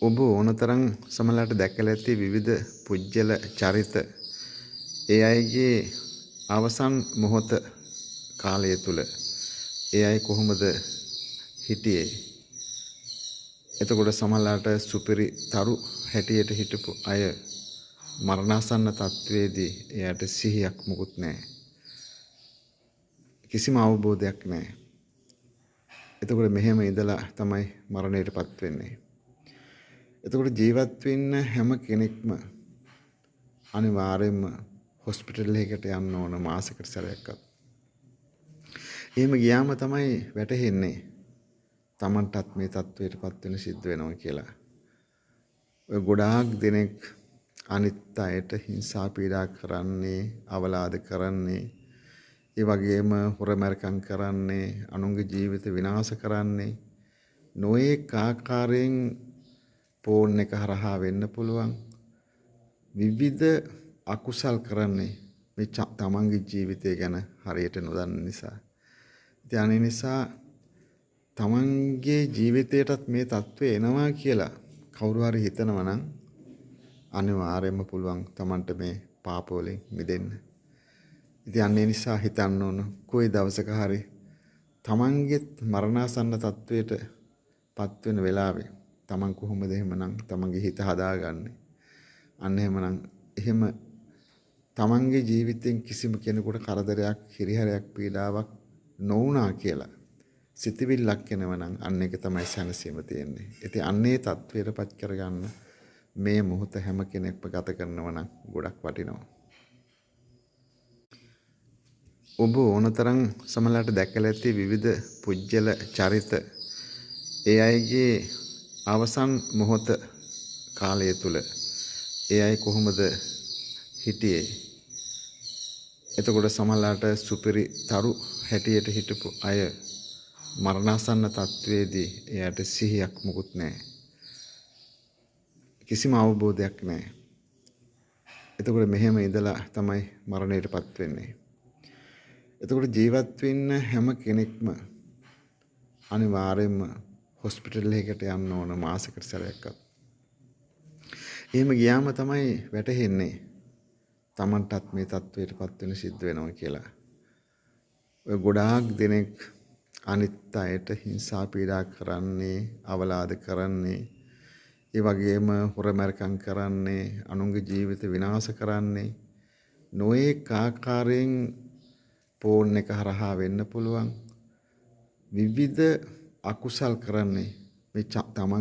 ඔබ ඕනතරම් සමහරවිට දැකලා ඇති විවිධ පුජ්‍යල චරිත ඒ අයගේ අවසන් මොහොත කාලය තුල ඒ අය කොහොමද හිටියේ? එතකොට සමහරවිට සුපිරි තරු හැටියට හිටපු අය මරණාසන්න තත්වයේදී එයාට සිහියක් මුකුත් නැහැ. කිසිම අවබෝධයක් නැහැ. එතකොට මෙහෙම ඉඳලා තමයි මරණයටපත් වෙන්නේ. එතකොට ජීවත් වෙන්න හැම කෙනෙක්ම අනිවාර්යයෙන්ම හොස්පිටල් එකකට යන්න ඕන මාසෙකට සැරයක්වත්. එහෙම ගියාම තමයි වැටහෙන්නේ Tamanටත් මේ තත්වයටපත් වෙන්න සිද්ධ වෙනවා කියලා. ඔය ගොඩාක් දෙනෙක් අනිත් අයට හිංසා පීඩා කරන්නේ, අවලාද කරන්නේ, ඒ වගේම හොරමැරකම් කරන්නේ, අනුන්ගේ ජීවිත විනාශ කරන්නේ නොඑක ආකාරයෙන් ෆෝන් එක හරහා වෙන්න පුළුවන්. විවිධ අකුසල් කරන්නේ මේ තමන්ගේ ජීවිතය ගැන හරියට නොදන්න නිසා. ඉතින් ඒ නිසා තමන්ගේ ජීවිතයටත් මේ තත්ත්වය එනවා කියලා කවුරු හරි හිතනවා නම් අනිවාර්යයෙන්ම පුළුවන් තමන්ට මේ පාප වලින් මිදෙන්න. ඉතින් ඒ නිසා හිතන්න ඕන කොයි දවසක හරි තමන්ගේ මරණාසන්න තත්ත්වයට පත් වෙන වෙලාවේ තමන් කොහොමද එහෙමනම් තමන්ගේ හිත හදාගන්නේ? අන්න එහෙම තමන්ගේ ජීවිතෙන් කිසිම කෙනෙකුට කරදරයක්, හිරිහැරයක්, පීඩාවක් නොවුනා කියලා සිතවිල්ලක් එනවනම් අන්න ඒක තමයි සැනසීම තියෙන්නේ. ඉතින් අන්නේ තත්වයටපත් කරගන්න මේ මොහොත හැම කෙනෙක්ම ගත කරනවා නම් ගොඩක් වටිනවා. ඔබ ඕනතරම් සමහරවිට දැකලා ඇති විවිධ පුජ්‍යල චරිත ඒ අයගේ අවසන් මොහොත කාලය තුල ඒ අය කොහොමද හිටියේ? එතකොට සමහරවිට සුපිරි තරු හැටියට හිටපු අය මරණාසන්න තත්වයේදී එයාට සිහියක් මුකුත් නැහැ. කිසිම අවබෝධයක් නැහැ. එතකොට මෙහෙම ඉඳලා තමයි මරණයටපත් වෙන්නේ. එතකොට ජීවත් වෙන්න හැම කෙනෙක්ම අනිවාර්යයෙන්ම හොස්පිටල් එකකට යන්න ඕන මාසෙකට සැරයක්වත්. එහෙම ගියාම තමයි වැටහෙන්නේ Tamanටත් මේ තත්වයටපත් වෙන්න සිද්ධ වෙනවා කියලා. ඔය ගොඩාක් දෙනෙක් අනිත් අයට හිංසා පීඩා කරන්නේ, අවලාද කරන්නේ, ඒ වගේම හොරමැරකම් කරන්නේ, අනුන්ගේ ජීවිත විනාශ කරන්නේ නොඑක ආකාරයෙන් ෆෝන් එක හරහා වෙන්න පුළුවන්. විවිධ අකුසල් කරන්නේ මේ තමන්